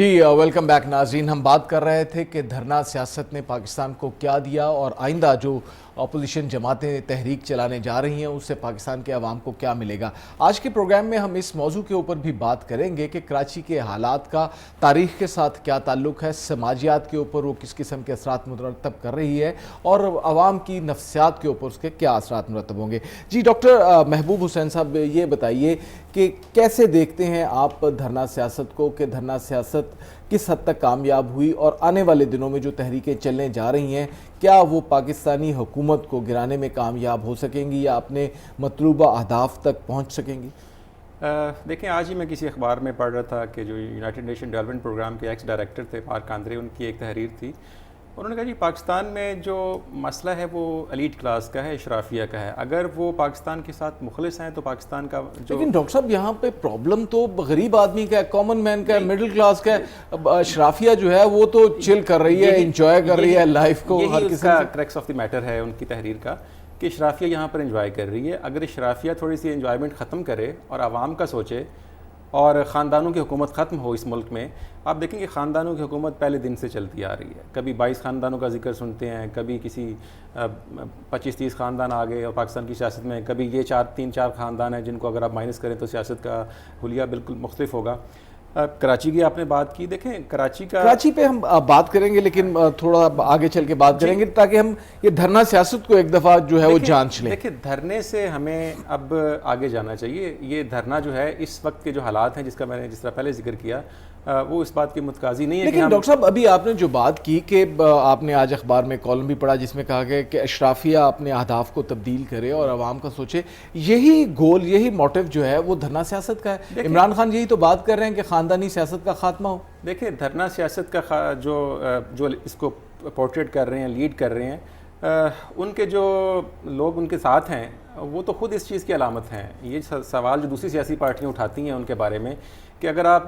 جی welcome back ناظرین. ہم بات کر رہے تھے کہ دھرنا سیاست نے پاکستان کو کیا دیا اور آئندہ جو اپوزیشن جماعتیں تحریک چلانے جا رہی ہیں اس سے پاکستان کے عوام کو کیا ملے گا. آج کے پروگرام میں ہم اس موضوع کے اوپر بھی بات کریں گے کہ کراچی کے حالات کا تاریخ کے ساتھ کیا تعلق ہے, سماجیات کے اوپر وہ کس قسم کے اثرات مرتب کر رہی ہے اور عوام کی نفسیات کے اوپر اس کے کیا اثرات مرتب ہوں گے. جی ڈاکٹر محبوب حسین صاحب, یہ بتائیے کہ کیسے دیکھتے ہیں آپ دھرنا سیاست کو, کہ دھرنا سیاست کس حد تک کامیاب ہوئی اور آنے والے دنوں میں جو تحریکیں چلنے جا رہی ہیں کیا وہ پاکستانی حکومت کو گرانے میں کامیاب ہو سکیں گی یا اپنے مطلوبہ اہداف تک پہنچ سکیں گی؟ دیکھیں, آج ہی میں کسی اخبار میں پڑھ رہا تھا کہ جو یونائٹڈ نیشن ڈیولپمنٹ پروگرام کے ایکس ڈائریکٹر تھے مارک آندرے, ان کی ایک تحریر تھی. انہوں نے کہا جی پاکستان میں جو مسئلہ ہے وہ ایلیٹ کلاس کا ہے, اشرافیہ کا ہے. اگر وہ پاکستان کے ساتھ مخلص ہیں تو پاکستان کا جو... لیکن ڈاکٹر صاحب یہاں پہ پرابلم تو غریب آدمی کا ہے, کامن مین کا ہے, مڈل کلاس کا ہے. اشرافیہ جو ہے وہ تو چل کر رہی ہے, انجوائے کر رہی ہے لائف کو. یہی اس کا کریکس آف دی میٹر ہے ان کی تحریر کا کہ اشرافیہ یہاں پر انجوائے کر رہی ہے. اگر اشرافیہ تھوڑی سی انجوائمنٹ ختم کرے اور عوام کا سوچے اور خاندانوں کی حکومت ختم ہو اس ملک میں. آپ دیکھیں کہ خاندانوں کی حکومت پہلے دن سے چلتی آ رہی ہے. کبھی 22 خاندانوں کا ذکر سنتے ہیں, کبھی کسی 25-30 خاندان آ گئے اور پاکستان کی سیاست میں کبھی یہ 3-4 خاندان ہیں جن کو اگر آپ مائنس کریں تو سیاست کا حلیہ بالکل مختلف ہوگا. کراچی کی آپ نے بات کی, دیکھیں کراچی پہ ہم بات کریں گے لیکن تھوڑا آگے چل کے بات کریں گے تاکہ ہم یہ دھرنا سیاست کو ایک دفعہ جو ہے وہ جانچ لیں. دیکھیں دھرنے سے ہمیں اب آگے جانا چاہیے. یہ دھرنا جو ہے اس وقت کے جو حالات ہیں جس کا میں نے جس طرح پہلے ذکر کیا وہ اس بات کی متقاضی نہیں ہے. لیکن ڈاکٹر صاحب ابھی آپ نے جو بات کی کہ آپ نے آج اخبار میں کالم بھی پڑھا جس میں کہا گیا کہ اشرافیہ اپنے اہداف کو تبدیل کرے اور عوام کا سوچے, یہی گول یہی موٹیو جو ہے وہ دھرنا سیاست کا ہے. عمران خان یہی تو بات کر رہے ہیں کہ خاندانی سیاست کا خاتمہ ہو. دیکھیں دھرنا سیاست کا جو اس کو پورٹریٹ کر رہے ہیں, لیڈ کر رہے ہیں, ان کے جو لوگ ان کے ساتھ ہیں وہ تو خود اس چیز کی علامت ہیں. یہ سوال جو دوسری سیاسی پارٹیاں اٹھاتی ہیں ان کے بارے میں کہ اگر آپ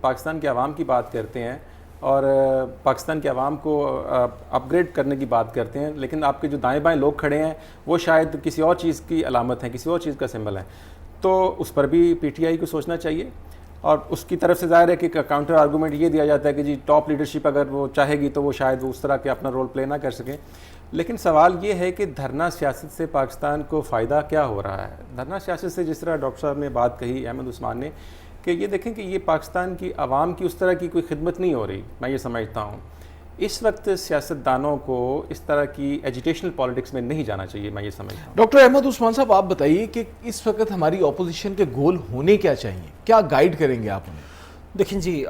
پاکستان کے عوام کی بات کرتے ہیں اور پاکستان کے عوام کو اپ گریڈ کرنے کی بات کرتے ہیں لیکن آپ کے جو دائیں بائیں لوگ کھڑے ہیں وہ شاید کسی اور چیز کی علامت ہیں, کسی اور چیز کا سمبل ہے, تو اس پر بھی پی ٹی آئی کو سوچنا چاہیے. اور اس کی طرف سے ظاہر ہے کہ کاؤنٹر آرگومنٹ یہ دیا جاتا ہے کہ جی ٹاپ لیڈرشپ اگر وہ چاہے گی تو وہ شاید وہ اس طرح کے اپنا رول پلے نہ کر سکیں. لیکن سوال یہ ہے کہ دھرنا سیاست سے پاکستان کو فائدہ کیا ہو رہا ہے. دھرنا سیاست سے جس طرح ڈاکٹر صاحب نے بات کہی, احمد عثمان نے, کہ یہ دیکھیں کہ یہ پاکستان کی عوام کی اس طرح کی کوئی خدمت نہیں ہو رہی. میں یہ سمجھتا ہوں اس وقت سیاستدانوں کو اس طرح کی ایجیٹیشنل پالیٹکس میں نہیں جانا چاہیے. میں یہ سمجھتا ہوں. ڈاکٹر احمد عثمان صاحب آپ بتائیے کہ اس وقت ہماری اپوزیشن کے گول ہونے کیا چاہیے, کیا گائیڈ کریں گے آپ انہیں؟ دیکھیں جی,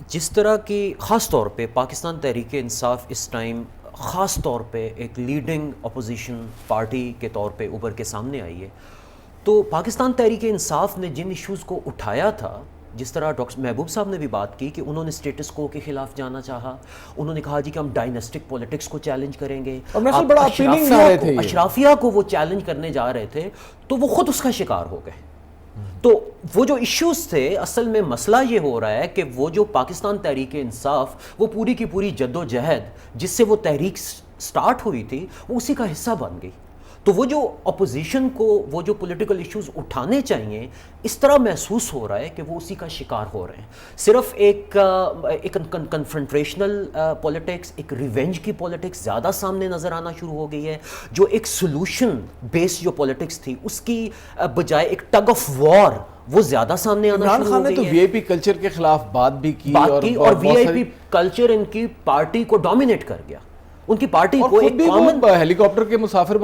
جس طرح کی خاص طور پہ پاکستان تحریک انصاف اس ٹائم خاص طور پہ ایک لیڈنگ اپوزیشن پارٹی کے طور پہ ابھر کے سامنے آئی ہے, تو پاکستان تحریک انصاف نے جن ایشوز کو اٹھایا تھا, جس طرح ڈاکٹر محبوب صاحب نے بھی بات کی کہ انہوں نے اسٹیٹس کو کے خلاف جانا چاہا. انہوں نے کہا جی کہ ہم ڈائنسٹک پولیٹکس کو چیلنج کریں گے, اشرافیہ کو وہ چیلنج کرنے جا رہے تھے تو وہ خود اس کا شکار ہو گئے. تو وہ جو ایشوز تھے, اصل میں مسئلہ یہ ہو رہا ہے کہ وہ جو پاکستان تحریک انصاف وہ پوری کی پوری جد و جہد جس سے وہ تحریک سٹارٹ ہوئی تھی وہ اسی کا حصہ بن گئی. تو وہ جو اپوزیشن کو وہ جو پولیٹیکل ایشوز اٹھانے چاہیے اس طرح محسوس ہو رہا ہے کہ وہ اسی کا شکار ہو رہے ہیں. صرف ایک کنفرنٹریشنل پولیٹکس, ایک ریونج کی پولیٹکس زیادہ سامنے نظر آنا شروع ہو گئی ہے. جو ایک سولوشن بیسڈ جو پولیٹکس تھی اس کی بجائے ایک ٹگ آف وار وہ زیادہ سامنے آنا شروع ہو گئی ہے. عمران خان نے تو وی آئی پی کلچر کے خلاف بات بھی کی اور وی آئی پی کلچر ان کی پارٹی کو ڈومینیٹ کر گیا. ان کی پارٹی کو ایک کامن ہیلی کاپٹر کے مسافر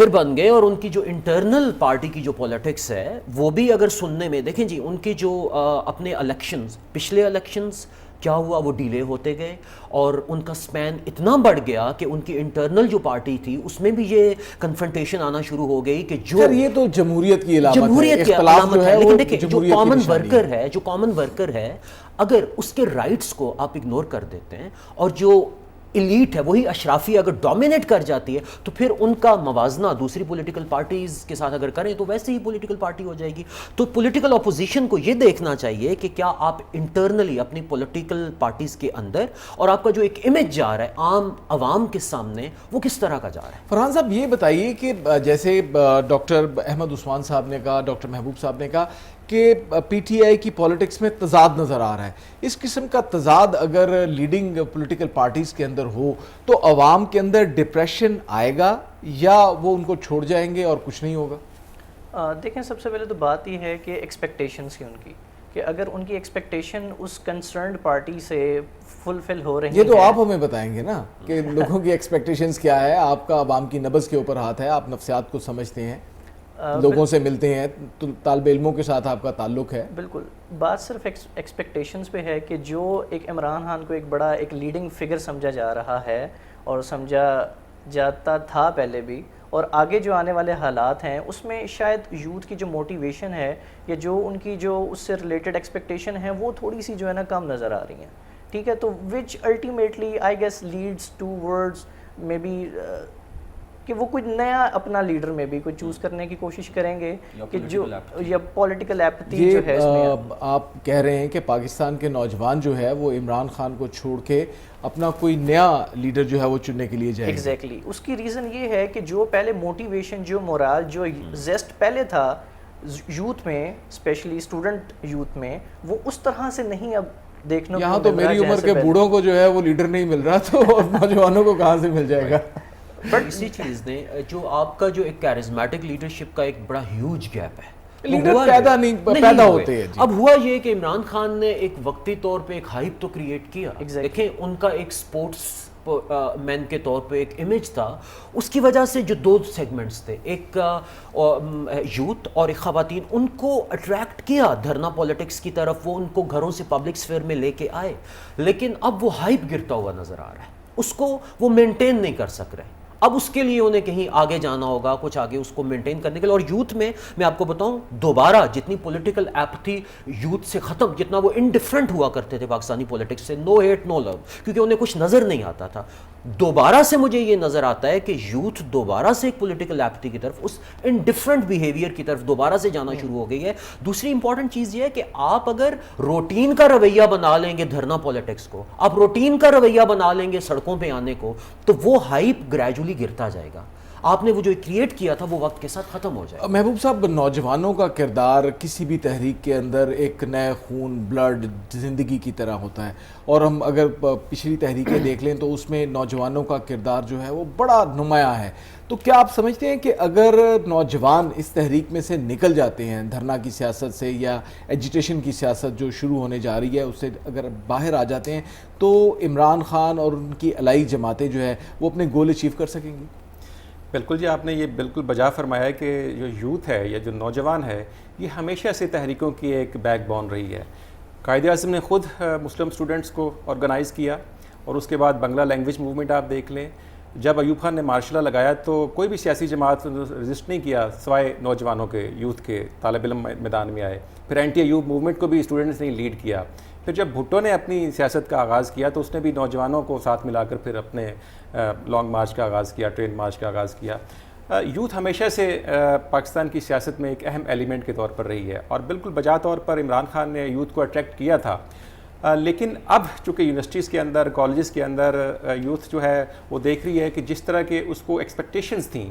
بن گئے اور ان کی جو انٹرنل پارٹی کی جو پولیٹکس ہے وہ بھی اگر سننے میں دیکھیں جی, ان کی جو اپنے الیکشنز, پچھلے الیکشنز کیا ہوا وہ ڈیلے ہوتے گئے اور ان کا سپین اتنا بڑھ گیا کہ ان کی انٹرنل جو پارٹی تھی اس میں بھی یہ کنفرنٹیشن آنا شروع ہو گئی کہ جو یہ تو جمہوریت کی علامت ہے. لیکن دیکھیں جو کامن ورکر ہے اگر اس کے رائٹس کو آپ اگنور کر دیتے ہیں اور جو ایلیٹ ہے وہی اشرافی اگر ڈومینیٹ کر جاتی ہے تو پھر ان کا موازنہ دوسری پولیٹیکل پارٹیز کے ساتھ اگر کریں تو ویسے ہی پولیٹیکل پارٹی ہو جائے گی. تو پولیٹیکل اپوزیشن کو یہ دیکھنا چاہیے کہ کیا آپ انٹرنلی اپنی پولیٹیکل پارٹیز کے اندر اور آپ کا جو ایک امیج جا رہا ہے عام عوام کے سامنے وہ کس طرح کا جا رہا ہے. فرحان صاحب یہ بتائیے کہ جیسے ڈاکٹر احمد عثمان صاحب نے کہا, ڈاکٹر محبوب صاحب نے کہا کہ پی ٹی آئی کی پولیٹکس میں تضاد نظر آ رہا ہے. اس قسم کا تضاد اگر لیڈنگ پولیٹیکل پارٹیز کے اندر ہو تو عوام کے اندر ڈپریشن آئے گا یا وہ ان کو چھوڑ جائیں گے اور کچھ نہیں ہوگا؟ دیکھیں سب سے پہلے تو بات یہ ہے کہ ایکسپیکٹیشنز کی ان کی، کہ اگر ان کی ایکسپیکٹیشن اس کنسرنڈ پارٹی سے فلفل ہو رہی ہے. یہ تو آپ ہمیں بتائیں گے نا کہ لوگوں کی ایکسپیکٹیشنز کیا ہے. آپ کا عوام کی نبض کے اوپر ہاتھ ہے, آپ نفسیات کو سمجھتے ہیں, لوگوں سے ملتے ہیں, طالب علموں کے ساتھ آپ کا تعلق ہے. بالکل, بات صرف ایکسپیکٹیشنز پہ ہے کہ جو ایک عمران خان کو ایک بڑا ایک لیڈنگ فگر سمجھا جا رہا ہے اور سمجھا جاتا تھا پہلے بھی, اور آگے جو آنے والے حالات ہیں اس میں شاید یوتھ کی جو موٹیویشن ہے یا جو ان کی جو اس سے ریلیٹڈ ایکسپیکٹیشن ہے وہ تھوڑی سی جو ہے نا کم نظر آ رہی ہیں. ٹھیک ہے, تو which ultimately I guess leads to words may be کہ وہ کوئی نیا اپنا لیڈر میں بھی کوئی چوز کرنے کی کوشش کریں گے کہ جو یا پولیٹیکل ایپتھی جو ہے اس میں. آپ کہہ رہے ہیں کہ پاکستان کے نوجوان جو ہے وہ عمران خان کو چھوڑ کے اپنا کوئی نیا لیڈر جو ہے وہ چننے کے لیے جائے. ایگزیکٹلی, اس کی ریزن یہ ہے کہ جو پہلے موٹیویشن, جو مورال, جو زیسٹ پہلے تھا یوتھ میں, اسپیشلی اسٹوڈنٹ یوتھ میں, وہ اس طرح سے نہیں اب دیکھنے کو. یہاں تو میری عمر کے بوڑھوں کو جو ہے وہ لیڈر نہیں مل رہا, تو نوجوانوں کو کہاں سے مل جائے گا؟ بٹ اسی چیز نے جو آپ کا جو ایک کیرزمیٹک لیڈرشپ کا ایک بڑا ہیوج گیپ ہے, لیڈر پیدا ہوتے ہیں. اب ہوا یہ کہ عمران خان نے ایک وقتی طور پہ ایک ہائپ تو کریٹ کیا. دیکھیں ان کا ایک سپورٹس مین کے طور پہ ایک امیج تھا, اس کی وجہ سے جو دو سیگمنٹس تھے, ایک یوتھ اور ایک خواتین, ان کو اٹریکٹ کیا دھرنا پولیٹکس کی طرف, وہ ان کو گھروں سے پبلک سفیئر میں لے کے آئے. لیکن اب وہ ہائپ گرتا ہوا نظر آ رہا ہے, اس کو وہ مینٹین نہیں کر سک رہے. اب اس کے لیے انہیں کہیں آگے جانا ہوگا, کچھ آگے اس کو مینٹین کرنے کے لیے. اور یوتھ میں میں آپ کو بتاؤں, دوبارہ جتنی پولیٹیکل ایپتھی یوتھ سے ختم, جتنا وہ انڈیفرنٹ ہوا کرتے تھے پاکستانی پولیٹکس سے, نو ہیٹ نو لو, کیونکہ انہیں کچھ نظر نہیں آتا تھا, دوبارہ سے مجھے یہ نظر آتا ہے کہ یوتھ دوبارہ سے ایک پولیٹیکل ایپتھی کی طرف, اس انڈیفرنٹ بیہیویئر کی طرف دوبارہ سے جانا شروع ہو گئی ہے. دوسری امپورٹنٹ چیز یہ ہے کہ آپ اگر روٹین کا رویہ بنا لیں گے دھرنا پولیٹکس کو, آپ روٹین کا رویہ بنا لیں گے سڑکوں پہ آنے کو, تو وہ ہائپ گریجولی گرتا جائے گا. آپ نے وہ جو کریٹ کیا تھا وہ وقت کے ساتھ ختم ہو جائے. محبوب صاحب, نوجوانوں کا کردار کسی بھی تحریک کے اندر ایک نئے خون, بلڈ, زندگی کی طرح ہوتا ہے, اور ہم اگر پچھلی تحریکیں دیکھ لیں تو اس میں نوجوانوں کا کردار جو ہے وہ بڑا نمایاں ہے. تو کیا آپ سمجھتے ہیں کہ اگر نوجوان اس تحریک میں سے نکل جاتے ہیں, دھرنا کی سیاست سے یا ایجیٹیشن کی سیاست جو شروع ہونے جا رہی ہے اس سے اگر باہر آ جاتے ہیں, تو عمران خان اور ان کی الائی جماعتیں جو ہے وہ اپنے گول اچیو کر سکیں گی؟ بالکل جی, آپ نے یہ بالکل بجا فرمایا ہے کہ جو یوتھ ہے یا جو نوجوان ہے یہ ہمیشہ سے تحریکوں کی ایک بیک بون رہی ہے. قائد اعظم نے خود مسلم اسٹوڈنٹس کو آرگنائز کیا, اور اس کے بعد بنگلہ لینگویج موومنٹ آپ دیکھ لیں. جب ایوب خان نے مارشل لا لگایا تو کوئی بھی سیاسی جماعت رجسٹ نہیں کیا سوائے نوجوانوں کے, یوتھ کے, طالب علم میدان میں آئے. پھر اینٹی ایوب موومنٹ کو بھی اسٹوڈنٹس نے لیڈ کیا. پھر جب بھٹو نے اپنی سیاست کا آغاز کیا تو اس نے بھی نوجوانوں کو ساتھ ملا کر پھر اپنے لانگ مارچ کا آغاز کیا, ٹرین مارچ کا آغاز کیا. یوتھ ہمیشہ سے پاکستان کی سیاست میں ایک اہم ایلیمنٹ کے طور پر رہی ہے, اور بالکل بجا طور پر عمران خان نے یوتھ کو اٹریکٹ کیا تھا. لیکن اب چونکہ یونیورسٹیز کے اندر, کالجز کے اندر یوتھ جو ہے وہ دیکھ رہی ہے کہ جس طرح کے اس کو ایکسپیکٹیشنز تھیں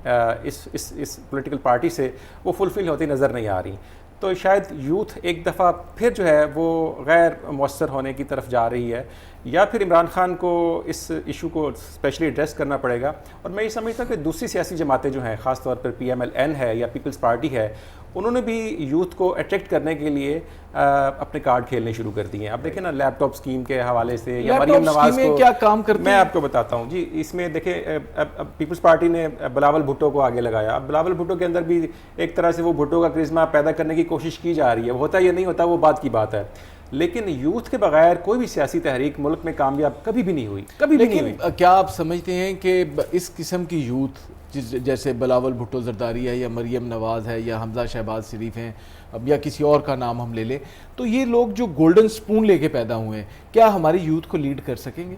اس پولیٹیکل پارٹی سے, وہ فلفل ہوتی نظر نہیں آ رہی. تو شاید یوتھ ایک دفعہ پھر جو ہے وہ غیر مؤثر ہونے کی طرف جا رہی ہے, یا پھر عمران خان کو اس ایشو کو اسپیشلی ایڈریس کرنا پڑے گا. اور میں یہ سمجھتا ہوں کہ دوسری سیاسی جماعتیں جو ہیں, خاص طور پر PMLN ہے یا پیپلز پارٹی ہے, انہوں نے بھی یوتھ کو اٹریکٹ کرنے کے لیے اپنے کارڈ کھیلنے شروع کر دیے ہیں. اب دیکھیں نا, لیپ ٹاپ اسکیم کے حوالے سے یا مریم نواز کو کیا کام کرتے ہیں میں آپ کو بتاتا ہوں جی. اس میں دیکھیں پیپلز پارٹی نے بلاول بھٹو کو آگے لگایا. اب بلاول بھٹو کے اندر بھی ایک طرح سے وہ بھٹو کا کرزما پیدا کرنے کی کوشش کی جا رہی ہے. ہوتا یا نہیں ہوتا وہ بات کی بات ہے, لیکن یوتھ کے بغیر کوئی بھی سیاسی تحریک ملک میں کامیاب کبھی بھی نہیں ہوئی, کبھی بھی نہیں ہوئی. کیا آپ سمجھتے ہیں کہ اس قسم کی یوتھ جیسے بلاول بھٹو زرداری ہے یا مریم نواز ہے یا حمزہ شہباز شریف ہیں یا کسی اور کا نام ہم لے لیں, تو یہ لوگ جو گولڈن سپون لے کے پیدا ہوئے ہیں, کیا ہماری یوتھ کو لیڈ کر سکیں گے؟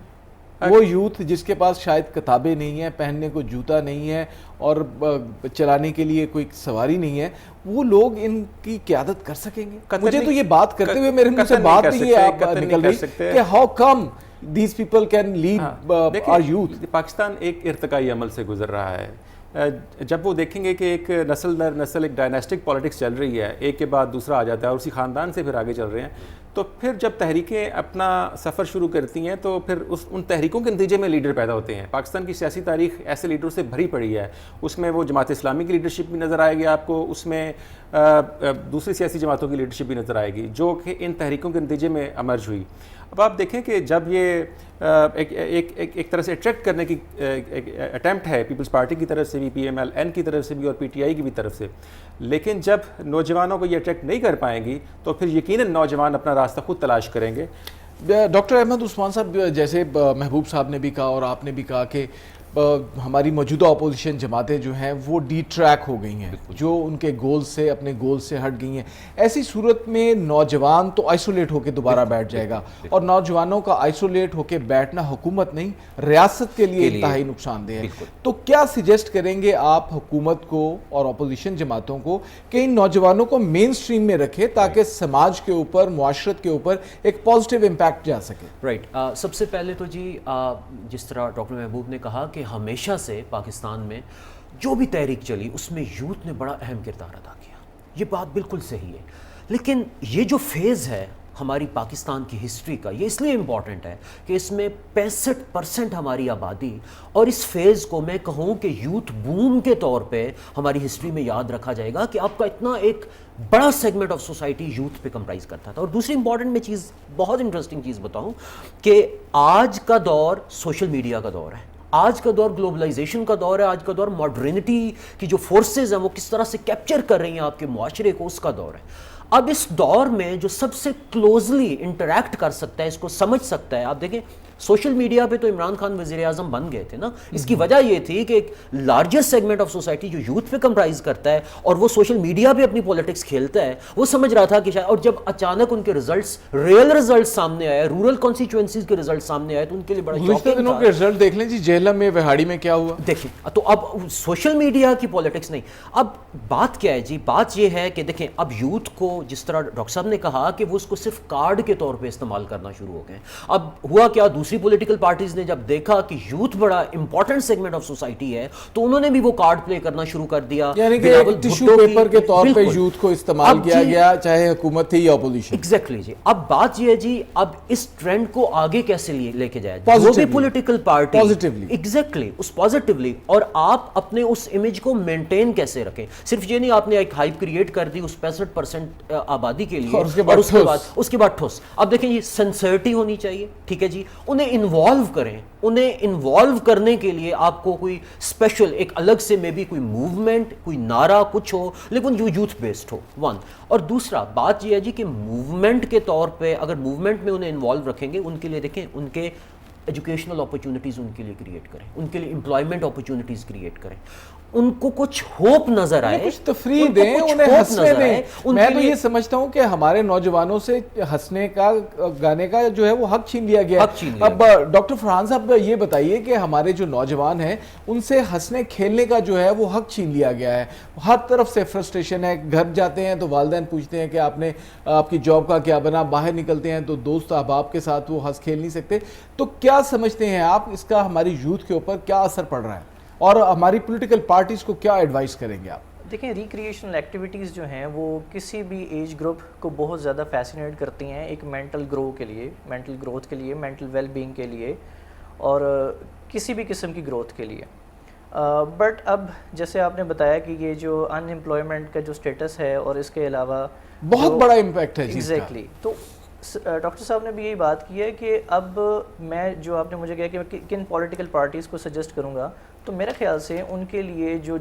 وہ یوتھ جس کے پاس شاید کتابیں نہیں ہیں, پہننے کو جوتا نہیں ہے اور چلانے کے لیے کوئی سواری نہیں ہے, وہ لوگ ان کی قیادت کر سکیں گے؟ مجھے تو یہ بات کرتے ہوئے میرے منہ سے بات نہیں آپ نکل رہی کہ how come these people can lead our youth. Pakistan ایک ارتقائی عمل سے گزر رہا ہے. جب وہ دیکھیں گے کہ ایک نسل در نسل ایک ڈائناسٹک پالیٹکس چل رہی ہے, ایک کے بعد دوسرا آ جاتا ہے اور اسی خاندان سے پھر آگے چل رہے ہیں, تو پھر جب تحریکیں اپنا سفر شروع کرتی ہیں تو پھر ان تحریکوں کے نتیجے میں لیڈر پیدا ہوتے ہیں. پاکستان کی سیاسی تاریخ ایسے لیڈروں سے بھری پڑی ہے. اس میں وہ جماعت اسلامی کی لیڈرشپ بھی نظر آئے گی آپ کو, اس میں دوسری سیاسی جماعتوں کی لیڈرشپ بھی نظر آئے گی جو کہ ان تحریکوں کے نتیجے میں ایمرج ہوئی. اب آپ دیکھیں کہ جب یہ ایک طرح سے اٹریکٹ کرنے کی اٹیمپٹ ہے پیپلز پارٹی کی طرف سے بھی, پی ایم ایل این کی طرف سے بھی اور پی ٹی آئی کی بھی طرف سے, لیکن جب نوجوانوں کو یہ اٹریکٹ نہیں کر پائیں گی تو پھر یقیناً نوجوان اپنا راستہ خود تلاش کریں گے. ڈاکٹر احمد عثمان صاحب, جیسے محبوب صاحب نے بھی کہا اور آپ نے بھی کہا کہ ہماری موجودہ اپوزیشن جماعتیں جو ہیں وہ ڈی ٹریک ہو گئی ہیں, جو ان کے گول سے اپنے گول سے ہٹ گئی ہیں. ایسی صورت میں نوجوان تو آئسولیٹ ہو کے دوبارہ بیٹھ جائے گا, اور نوجوانوں کا آئسولیٹ ہو کے بیٹھنا حکومت نہیں ریاست کے لیے انتہائی نقصان دہ ہے. تو کیا سجیسٹ کریں گے آپ حکومت کو اور اپوزیشن جماعتوں کو کہ ان نوجوانوں کو مین سٹریم میں رکھے تاکہ سماج کے اوپر, معاشرت کے اوپر ایک پازیٹیو امپیکٹ جا سکے؟ رائٹ, سب سے پہلے تو جی جس طرح ڈاکٹر محبوب نے کہا کہ ہمیشہ سے پاکستان میں جو بھی تحریک چلی اس میں یوتھ نے بڑا اہم کردار ادا کیا, یہ بات بالکل صحیح ہے. لیکن یہ جو فیز ہے ہماری پاکستان کی ہسٹری کا, یہ اس لیے امپورٹنٹ ہے کہ اس میں 65% ہماری آبادی, اور اس فیز کو میں کہوں کہ یوتھ بوم کے طور پہ ہماری ہسٹری میں یاد رکھا جائے گا کہ آپ کا اتنا ایک بڑا سیگمنٹ آف سوسائٹی یوتھ پہ کمپرائز کرتا تھا. اور دوسری امپورٹنٹ میں چیز, بہت انٹرسٹنگ چیز بتاؤں کہ آج کا دور سوشل میڈیا کا دور ہے, آج کا دور گلوبلائزیشن کا دور ہے, آج کا دور ماڈرنٹی کی جو فورسز ہیں وہ کس طرح سے کیپچر کر رہی ہیں آپ کے معاشرے کو, اس کا دور ہے. اب اس دور میں جو سب سے کلوزلی انٹریکٹ کر سکتا ہے, اس کو سمجھ سکتا ہے, آپ دیکھیں سوشل میڈیا پہ تو عمران خان وزیر اعظم بن گئے تھے نا, اس کی وجہ یہ تھی کہ ایک لارجسٹ سیگمنٹ آف سوسائٹی جو یوتھ پہ کمپرائز کرتا ہے اور وہ سوشل میڈیا پہ اپنی پولیٹکس کھیلتا ہے, وہ سمجھ رہا تھا کہ شاید, اور جب اچانک ان کے ریزلٹس, ریئل ریزلٹس سامنے آئے, رورل کانسٹیچوئنسیز کے ریزلٹ سامنے آئے, تو ان کے لیے بڑا گزشتہ دنوں کے ریزلٹ دیکھ لیں جی, جہلم میں, وہاڑی میں کیا ہوا دیکھیں. تو اب سوشل میڈیا کی پولیٹکس نہیں, اب بات کیا ہے جی, بات یہ ہے کہ دیکھیں اب یوتھ کو, جس طرح ڈاکٹر صاحب نے کہا کہ وہ اس کو صرف کارڈ کے طور پہ استعمال کرنا شروع ہو گئے. اب ہوا کیا, دوسری پولیٹیکل پارٹیز نے جب دیکھا کہ یوتھ بڑا امپورٹنٹ سیگمنٹ آف سوسائٹی ہے تو انہوں نے بھی وہ کارڈ پلے کرنا شروع کر دیا, یعنی کہ ٹیشو پیپر کے طور پہ یوتھ کو استعمال کیا گیا, چاہے حکومت تھی یا اپوزیشن. ایگزیکٹلی جی. اب بات یہ ہے جی, اب اس ٹرینڈ کو آگے کیسے لے کے جائے, جو بھی پولیٹیکل پارٹی ایگزیکٹلی اس پازیٹیولی, اور آپ اپنے اس امیج کو مینٹین کیسے رکھیں. صرف یہ نہیں آپ نے ایک ہائپ کریٹ کر دی اس 65% آبادی کے لیے, اور اس کے بعد ٹھوس. اب دیکھیں یہ سنسرٹی ہونی چاہیے, ٹھیک ہے جی, انہیں انوالو کریں. انہیں انوالو کرنے کے لیے آپ کو کوئی اسپیشل ایک الگ سے میں بھی کوئی موومنٹ, کوئی نعرہ کچھ ہو, لیکن جو یوتھ بیسڈ ہو, ون. اور دوسرا بات یہ ہے جی کہ موومنٹ کے طور پہ اگر موومنٹ میں انہیں انوالو رکھیں گے, ان کے لیے دیکھیں ان کے ایجوکیشنل اپرچونٹیز ان کے لیے کریٹ کریں, ان کے لیے امپلائمنٹ اپرچونٹیز کریٹ کریں, ان کو کچھ ہوپ نظر آئے, کچھ تفریح دیں, انہیں ہنسنے دیں. میں تو یہ سمجھتا ہوں کہ ہمارے نوجوانوں سے ہنسنے کا, گانے کا جو ہے وہ حق چھین لیا گیا. اب ڈاکٹر فرحان صاحب یہ بتائیے کہ ہمارے جو نوجوان ہیں ان سے ہنسنے کھیلنے کا جو ہے وہ حق چھین لیا گیا ہے. ہر طرف سے فرسٹریشن ہے, گھر جاتے ہیں تو والدین پوچھتے ہیں کہ آپ کی جاب کا کیا بنا, باہر نکلتے ہیں تو دوست احباب کے ساتھ وہ ہنس کھیل نہیں سکتے. تو کیا سمجھتے ہیں آپ اس کا ہماری یوتھ کے اوپر کیا اثر پڑ رہا ہے, اور ہماری پولیٹیکل پارٹیز کو کیا ایڈوائز کریں گے آپ؟ دیکھیں ریکریشنل ایکٹیویٹیز جو ہیں وہ کسی بھی ایج گروپ کو بہت زیادہ فیسینیٹ کرتی ہیں, ایک مینٹل گرو کے لیے, مینٹل گروتھ کے لیے, مینٹل ویل بینگ کے لیے, اور کسی بھی قسم کی گروتھ کے لیے. بٹ اب جیسے آپ نے بتایا کہ یہ جو ان امپلائمنٹ کا جو اسٹیٹس ہے اور اس کے علاوہ بہت بڑا امپیکٹ ہے. ایگزیکٹلی. تو ڈاکٹر صاحب نے بھی یہی بات کی ہے کہ اب میں, جو آپ نے مجھے کہا کہ میں کن پولیٹیکل پارٹیز کو سجیسٹ کروں گا, تو میرے خیال سے ان کے لیے جو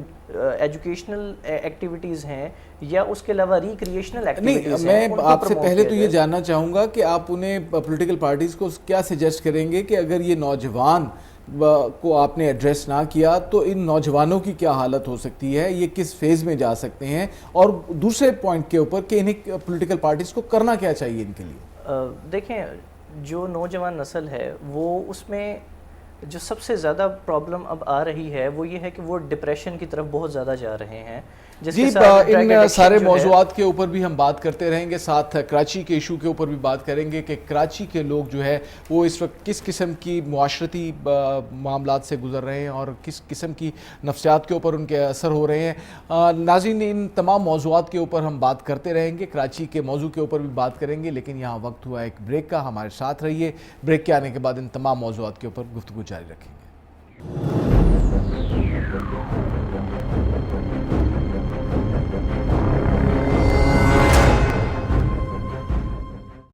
ایجوکیشنل ایکٹیویٹیز ہیں یا اس کے علاوہ ریکریشنل ایکٹیویٹیز ہیں, میں آپ سے پہلے تو یہ جاننا چاہوں گا کہ آپ انہیں پولیٹیکل پارٹیز کو کیا سجیسٹ کریں گے کہ اگر یہ نوجوان کو آپ نے ایڈریس نہ کیا تو ان نوجوانوں کی کیا حالت ہو سکتی ہے, یہ کس فیز میں جا سکتے ہیں, اور دوسرے پوائنٹ کے اوپر کہ انہیں پولیٹیکل پارٹیز کو کرنا کیا چاہیے ان کے لیے؟ دیکھیں جو نوجوان نسل ہے وہ اس میں جو سب سے زیادہ پرابلم اب آ رہی ہے وہ یہ ہے کہ وہ ڈپریشن کی طرف بہت زیادہ جا رہے ہیں. جی ان سارے موضوعات کے اوپر بھی ہم بات کرتے رہیں گے, ساتھ کراچی کے ایشو کے اوپر بھی بات کریں گے کہ کراچی کے لوگ جو ہے وہ اس وقت کس قسم کی معاشرتی معاملات سے گزر رہے ہیں اور کس قسم کی نفسیات کے اوپر ان کے اثر ہو رہے ہیں. ناظرین ان تمام موضوعات کے اوپر ہم بات کرتے رہیں گے, کراچی کے موضوع کے اوپر بھی بات کریں گے, لیکن یہاں وقت ہوا ایک بریک کا. ہمارے ساتھ رہیے, بریک کے آنے کے بعد ان تمام موضوعات کے اوپر گفتگو جاری رکھیں گے.